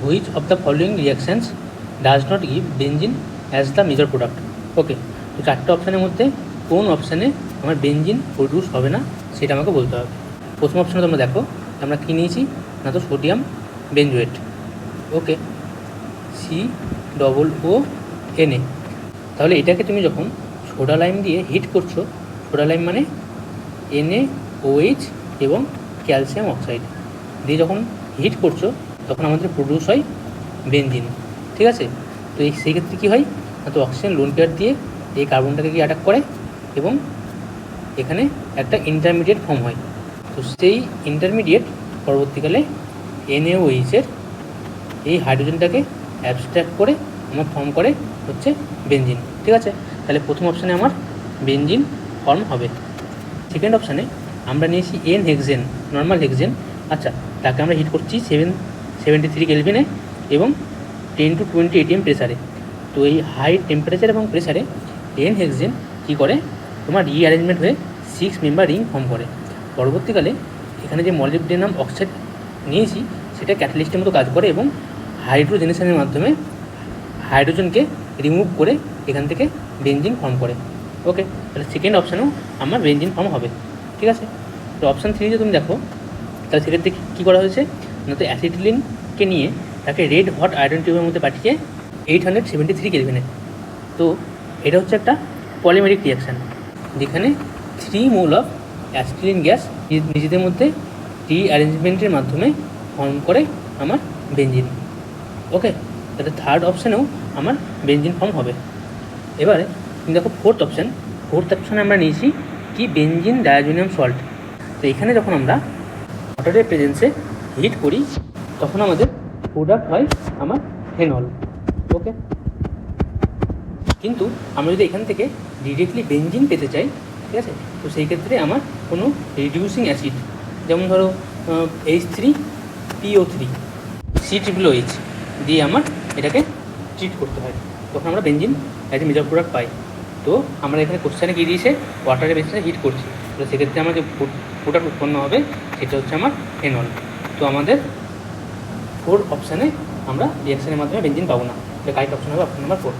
Which of the following reactions does not give benzene as the major product. Okay, তো চারটে অপশানের মধ্যে কোন অপশানে আমার বেঞ্জিন প্রডিউস হবে না সেটা আমাকে বলতে হবে। প্রথম অপশানে তোমরা দেখো আমরা কী নিয়েছি না, তো সোডিয়াম বেঞ্জোয়েট। ওকে, COO। তাহলে এটাকে তুমি যখন সোডা লাইম দিয়ে হিট করছো, সোডা লাইম মানে NaOH এবং ক্যালসিয়াম অক্সাইড দিয়ে যখন হিট করছো তখন আমাদের প্রডিউস হয় বেঞ্জিন। ঠিক আছে, তো সেই ক্ষেত্রে কী হয় না, তো অক্সিজেন লোন পেয়ার দিয়ে এই কার্বনটাকে কি অ্যাটাক করে এবং এখানে একটা ইন্টারমিডিয়েট ফর্ম হয়। তো সেই ইন্টারমিডিয়েট পরবর্তীকালে NaOH-এর এই হাইড্রোজেনটাকে অ্যাবস্ট্র্যাক্ট করে আমার ফর্ম করে হচ্ছে বেঞ্জিন। ঠিক আছে, তাহলে প্রথম অপশানে আমার বেঞ্জিন ফর্ম হবে। সেকেন্ড অপশানে আমরা নিয়েছি N-হেক্সেন, নর্মাল হেক্সেন। আচ্ছা, তাকে আমরা হিট করছি 773 কেলভিনে এবং 10 to 20 ATM প্রেসারে। তো এই হাই টেম্পারেচার এবং প্রেসারে N-হেক্সেন কী করে, তোমার রিঅ্যারেঞ্জমেন্ট হয়ে 6 মেম্বার রিং ফর্ম করে। পরবর্তীকালে এখানে যে মলিবডেনাম অক্সাইড নিয়েছি সেটা ক্যাটালিস্টের মতো কাজ করে এবং হাইড্রোজেনেশনের মাধ্যমে হাইড্রোজেনকে রিমুভ করে এখান থেকে বেঞ্জিন ফর্ম করে। ওকে, তাহলে সেকেন্ড অপশানেও আমার বেঞ্জিন ফর্ম হবে। ঠিক আছে, তো অপশান 3 তুমি দেখো, তাহলে সেক্ষেত্রে কী করা হয়েছে না, তো অ্যাসিটিলিনকে নিয়ে তাকে রেড হট আয়রন টিউবের মধ্যে পাঠিয়ে 873 কেলভিনে। তো এটা হচ্ছে একটা পলিমেরিক রিয়াকশান যেখানে 3 মোল অফ অ্যাসিটিলিন গ্যাস নিজেদের মধ্যে রিঅ্যারেঞ্জমেন্টের মাধ্যমে ফর্ম করে আমার বেঞ্জিন। ওকে, তাহলে থার্ড অপশানেও আমার বেঞ্জিন ফর্ম হবে। এবারে তুমি দেখো ফোর্থ অপশানে আমরা নিয়েছি কি বেঞ্জিন ডায়াজোনিয়াম সল্ট। তো এখানে যখন আমরা ওয়াটারের প্রেজেন্সে হিট করি তখন আমাদের প্রোডাক্ট হয় আমার ফেনল। ওকে, কিন্তু আমরা যদি এখান থেকে ডিরেক্টলি বেঞ্জিন পেতে চাই, ঠিক আছে, তো সেই ক্ষেত্রে আমার কোনো রিডিউসিং অ্যাসিড যেমন ধরো H3PO3 C=OH দিয়ে আমার এটাকে ট্রিট করতে হয়, তখন আমরা benzene as a major product পাই। তো আমরা এখানে কোশ্চেনে কী দিয়েছে, ওয়াটারের বেসিসে হিট করছি, তো সেক্ষেত্রে আমার যে প্রোডাক্ট উৎপন্ন হবে সেটা হচ্ছে আমার ফেনল। তো আমাদের 4 অপশানে আমরা রিয়াকশানের মাধ্যমে বেঞ্জিন পাবো না, এটা কারেক্ট অপশান হবে অপশান নাম্বার 4।